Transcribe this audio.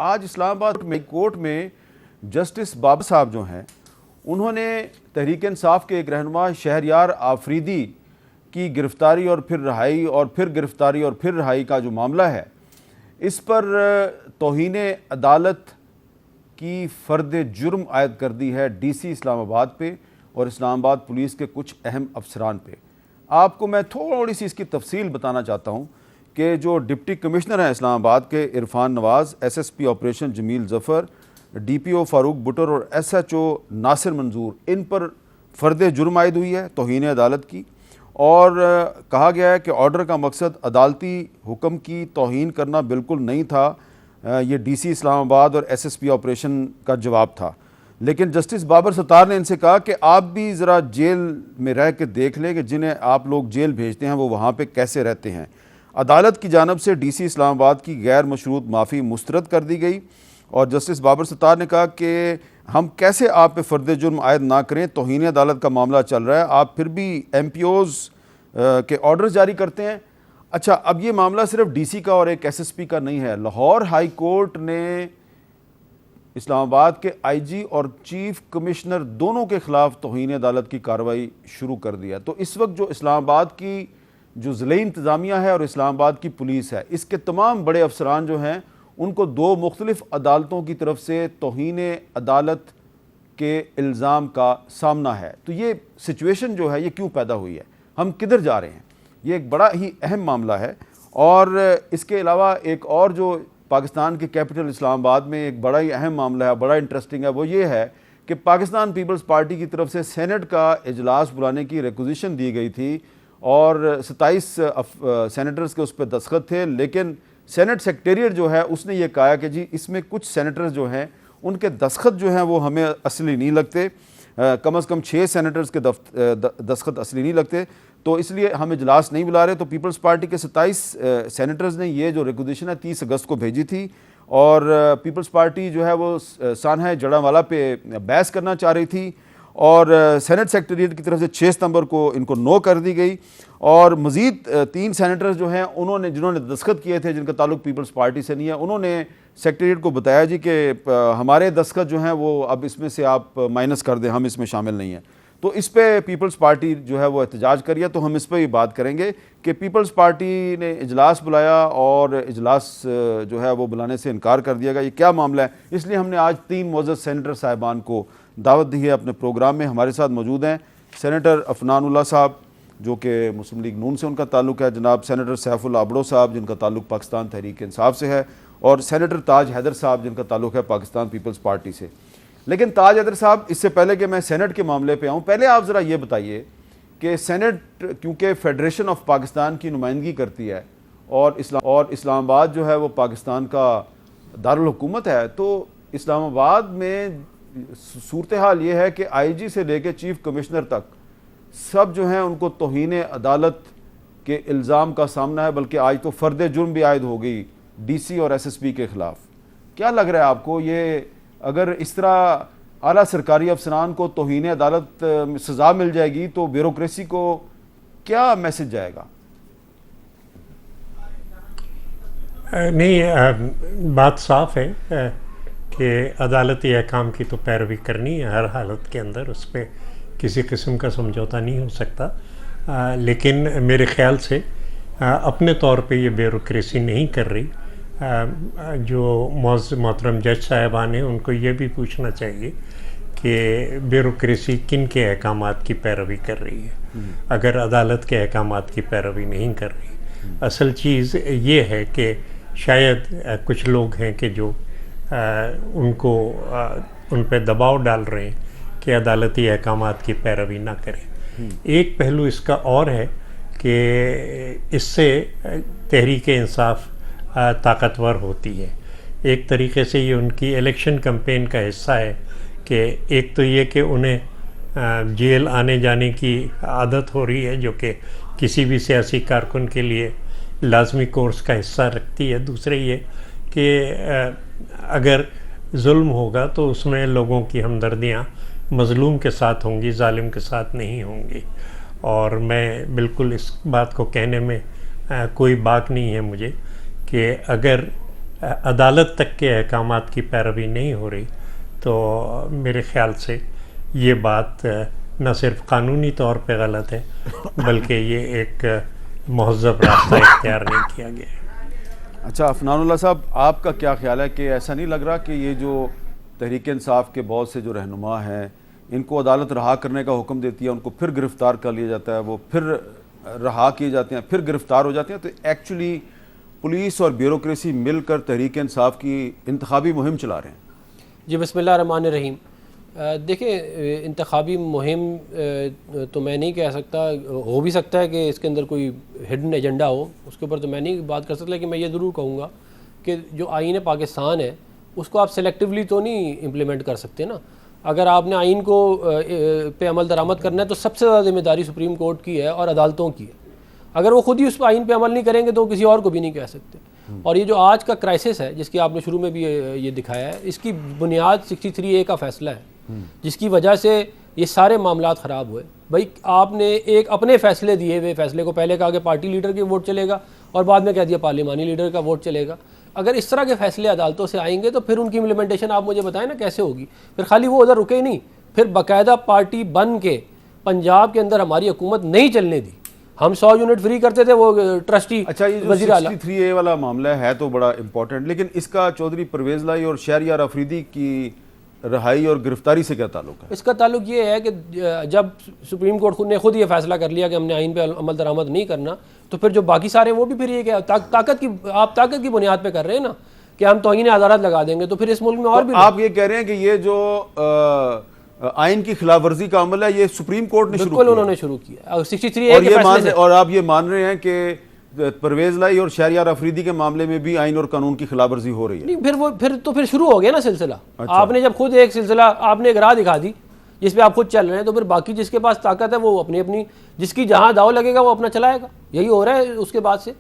آج اسلام آباد میں کورٹ میں جسٹس بابر صاحب جو ہیں انہوں نے تحریک انصاف کے ایک رہنما شہریار آفریدی کی گرفتاری اور پھر رہائی اور پھر گرفتاری اور پھر رہائی کا جو معاملہ ہے اس پر توہین عدالت کی فرد جرم عائد کر دی ہے ڈی سی اسلام آباد پہ اور اسلام آباد پولیس کے کچھ اہم افسران پہ۔ آپ کو میں تھوڑی سی اس کی تفصیل بتانا چاہتا ہوں کہ جو ڈپٹی کمشنر ہیں اسلام آباد کے عرفان نواز، ایس ایس پی آپریشن جمیل ظفر، ڈی پی او فاروق بٹر اور ایس ایچ او ناصر منظور، ان پر فرد جرم عائد ہوئی ہے توہین عدالت کی، اور کہا گیا ہے کہ آرڈر کا مقصد عدالتی حکم کی توہین کرنا بالکل نہیں تھا، یہ ڈی سی اسلام آباد اور ایس ایس پی آپریشن کا جواب تھا۔ لیکن جسٹس بابر ستار نے ان سے کہا کہ آپ بھی ذرا جیل میں رہ کے دیکھ لیں کہ جنہیں آپ لوگ جیل بھیجتے ہیں وہ وہاں پہ کیسے رہتے ہیں۔ عدالت کی جانب سے ڈی سی اسلام آباد کی غیر مشروط معافی مسترد کر دی گئی اور جسٹس بابر ستار نے کہا کہ ہم کیسے آپ پہ فرد جرم عائد نہ کریں، توہین عدالت کا معاملہ چل رہا ہے، آپ پھر بھی ایم پی اوز کے آرڈرز جاری کرتے ہیں۔ اچھا، اب یہ معاملہ صرف ڈی سی کا اور ایک ایس ایس پی کا نہیں ہے، لاہور ہائی کورٹ نے اسلام آباد کے آئی جی اور چیف کمشنر دونوں کے خلاف توہین عدالت کی کارروائی شروع کر دیا۔ تو اس وقت جو اسلام آباد کی جو ضلعی انتظامیہ ہے اور اسلام آباد کی پولیس ہے، اس کے تمام بڑے افسران جو ہیں ان کو دو مختلف عدالتوں کی طرف سے توہین عدالت کے الزام کا سامنا ہے۔ تو یہ سچویشن جو ہے یہ کیوں پیدا ہوئی ہے، ہم کدھر جا رہے ہیں، یہ ایک بڑا ہی اہم معاملہ ہے۔ اور اس کے علاوہ ایک اور جو پاکستان کے کیپٹل اسلام آباد میں ایک بڑا ہی اہم معاملہ ہے، بڑا انٹرسٹنگ ہے، وہ یہ ہے کہ پاکستان پیپلز پارٹی کی طرف سے سینٹ کا اجلاس بلانے کی ریکوزیشن دی گئی تھی اور 27 سینیٹرز کے اس پہ دستخط تھے، لیکن سینٹ سیکریٹریٹ جو ہے اس نے یہ کہا کہ جی اس میں کچھ سینیٹرز جو ہیں ان کے دستخط جو ہیں وہ ہمیں اصلی نہیں لگتے، کم از کم 6 سینیٹرز کے دستخط اصلی نہیں لگتے، تو اس لیے ہم اجلاس نہیں بلا رہے۔ تو پیپلز پارٹی کے 27 سینیٹرز نے یہ جو ریکوزیشن ہے 30 اگست کو بھیجی تھی اور پیپلز پارٹی جو ہے وہ سانحہ جڑاوالا پہ بحث کرنا چاہ رہی تھی اور سینٹ سیکریٹریٹ کی طرف سے 6 ستمبر کو ان کو نو کر دی گئی، اور مزید 3 سینیٹرز جو ہیں جنہوں نے دستخط کیے تھے جن کا تعلق پیپلز پارٹی سے نہیں ہے، انہوں نے سیکریٹریٹ کو بتایا جی کہ ہمارے دستخط جو ہیں وہ اب اس میں سے آپ مائنس کر دیں، ہم اس میں شامل نہیں ہیں۔ تو اس پہ پیپلز پارٹی جو ہے وہ احتجاج کر رہی ہے۔ تو ہم اس پہ بھی بات کریں گے کہ پیپلز پارٹی نے اجلاس بلایا اور اجلاس جو ہے وہ بلانے سے انکار کر دیا گیا، یہ کیا معاملہ ہے؟ اس لیے ہم نے آج 3 معزز سینیٹر صاحبان کو دعوت دی ہے اپنے پروگرام میں۔ ہمارے ساتھ موجود ہیں سینیٹر عفنان اللہ صاحب جو کہ مسلم لیگ نون سے ان کا تعلق ہے، جناب سینیٹر سیف اللہ ابڑو صاحب جن کا تعلق پاکستان تحریک انصاف سے ہے، اور سینیٹر تاج حیدر صاحب جن کا تعلق ہے پاکستان پیپلز پارٹی سے۔ لیکن تاج حیدر صاحب، اس سے پہلے کہ میں سینٹ کے معاملے پہ آؤں، پہلے آپ ذرا یہ بتائیے کہ سینٹ کیونکہ فیڈریشن آف پاکستان کی نمائندگی کرتی ہے اور اسلام آباد جو ہے وہ پاکستان کا دارالحکومت ہے، تو اسلام آباد میں صورتحال یہ ہے کہ آئی جی سے لے کے چیف کمشنر تک سب جو ہیں ان کو توہین عدالت کے الزام کا سامنا ہے، بلکہ آج تو فرد جرم بھی عائد ہو گئی ڈی سی اور ایس ایس پی کے خلاف۔ کیا لگ رہا ہے آپ کو، یہ اگر اس طرح اعلیٰ سرکاری افسران کو توہین عدالت سزا مل جائے گی تو بیوروکریسی کو کیا میسج جائے گا؟ نہیں، بات صاف ہے کہ عدالتی احکام کی تو پیروی کرنی ہے ہر حالت کے اندر، اس پہ کسی قسم کا سمجھوتا نہیں ہو سکتا، لیکن میرے خیال سے اپنے طور پہ یہ بیوروکریسی نہیں کر رہی۔ جو معزز محترم جج صاحبان ہیں ان کو یہ بھی پوچھنا چاہیے کہ بیوروکریسی کن کے احکامات کی پیروی کر رہی ہے اگر عدالت کے احکامات کی پیروی نہیں کر رہی۔ اصل چیز یہ ہے کہ شاید کچھ لوگ ہیں کہ جو ان پہ دباؤ ڈال رہے ہیں کہ عدالتی احکامات کی پیروی نہ کریں۔ ایک پہلو اس کا اور ہے کہ اس سے تحریک انصاف طاقتور ہوتی ہے۔ ایک طریقے سے یہ ان کی الیکشن کمپین کا حصہ ہے کہ ایک تو یہ کہ انہیں جیل آنے جانے کی عادت ہو رہی ہے جو کہ کسی بھی سیاسی کارکن کے لیے لازمی کورس کا حصہ رکھتی ہے، دوسرے یہ کہ اگر ظلم ہوگا تو اس میں لوگوں کی ہمدردیاں مظلوم کے ساتھ ہوں گی، ظالم کے ساتھ نہیں ہوں گی۔ اور میں بالکل اس بات کو کہنے میں کوئی باک نہیں ہے مجھے کہ اگر عدالت تک کے احکامات کی پیروی نہیں ہو رہی تو میرے خیال سے یہ بات نہ صرف قانونی طور پہ غلط ہے بلکہ یہ ایک مہذب راستہ اختیار نہیں کیا گیا ہے۔ اچھا عفنان اللہ صاحب، آپ کا کیا خیال ہے کہ ایسا نہیں لگ رہا کہ یہ جو تحریک انصاف کے بہت سے جو رہنما ہیں ان کو عدالت رہا کرنے کا حکم دیتی ہے، ان کو پھر گرفتار کر لیا جاتا ہے، وہ پھر رہا کیے جاتے ہیں، پھر گرفتار ہو جاتے ہیں، تو ایکچولی پولیس اور بیوروکریسی مل کر تحریک انصاف کی انتخابی مہم چلا رہے ہیں؟ جی بسم اللہ الرحمن الرحیم۔ دیکھیں انتخابی مہم تو میں نہیں کہہ سکتا، ہو بھی سکتا ہے کہ اس کے اندر کوئی ہڈن ایجنڈا ہو، اس کے اوپر تو میں نہیں بات کر سکتا، لیکن میں یہ ضرور کہوں گا کہ جو آئین پاکستان ہے اس کو آپ سلیکٹیولی تو نہیں امپلیمنٹ کر سکتے نا۔ اگر آپ نے آئین کو پہ عمل درآمد کرنا ہے تو سب سے زیادہ ذمہ داری سپریم کورٹ کی ہے اور عدالتوں کی ہے۔ اگر وہ خود ہی اس آئین پہ عمل نہیں کریں گے تو کسی اور کو بھی نہیں کہہ سکتے۔ اور یہ جو آج کا کرائسس ہے جس کی آپ نے شروع میں بھی یہ دکھایا ہے، اس کی بنیاد 63A کا فیصلہ ہے جس کی وجہ سے یہ سارے معاملات خراب ہوئے۔ بھائی آپ نے ایک اپنے فیصلے دیے ہوئے فیصلے کو پہلے کہا کہ پارٹی لیڈر کے ووٹ چلے گا اور بعد میں کہہ دیا پارلیمانی لیڈر کا ووٹ چلے گا۔ اگر اس طرح کے فیصلے عدالتوں سے آئیں گے تو پھر ان کی امپلیمنٹیشن آپ مجھے بتائیں نا کیسے ہوگی؟ پھر خالی وہ ادھر رکے ہی نہیں، پھر باقاعدہ پارٹی بن کے پنجاب کے اندر ہماری حکومت نہیں چلنے دی۔ ہم 100 یونٹ فری کرتے تھے، وہ ٹرسٹی اچھا یہ جو 63A والا معاملہ ہے تو بڑا امپورٹنٹ، لیکن اس کا چودھری پرویز لائی اور شہریار آفریدی کی رہائی اور گرفتاری سے کیا تعلق ہے؟ اس کا تعلق یہ ہے کہ جب سپریم کورٹ نے خود یہ فیصلہ کر لیا کہ ہم نے آئین پہ عمل درآمد نہیں کرنا، تو پھر جو باقی سارے وہ بھی پھر یہ کہ طاقت کی بنیاد پہ کر رہے ہیں نا کہ ہم توہین عدالت لگا دیں گے، تو پھر اس ملک میں اور بھی آپ یہ کہہ رہے ہیں کہ یہ جو آئین کی خلاف ورزی کا عمل ہے یہ سپریم کورٹ نے شروع کیا؟ بالکل انہوں نے شروع کیا 63A کے فیصلے سے۔ اور آپ یہ مان رہے ہیں کہ پرویز لائی اور شہریار آفریدی کے معاملے میں بھی آئین اور قانون کی خلاف ورزی ہو رہی ہے؟ نہیں، پھر شروع ہو گیا نا سلسلہ۔ آپ نے جب خود ایک سلسلہ آپ نے ایک راہ دکھا دی جس پہ آپ خود چل رہے ہیں، تو پھر باقی جس کے پاس طاقت ہے وہ اپنی جس کی جہاں داؤ لگے گا وہ اپنا چلائے گا۔ یہی ہو رہا ہے اس کے بعد سے۔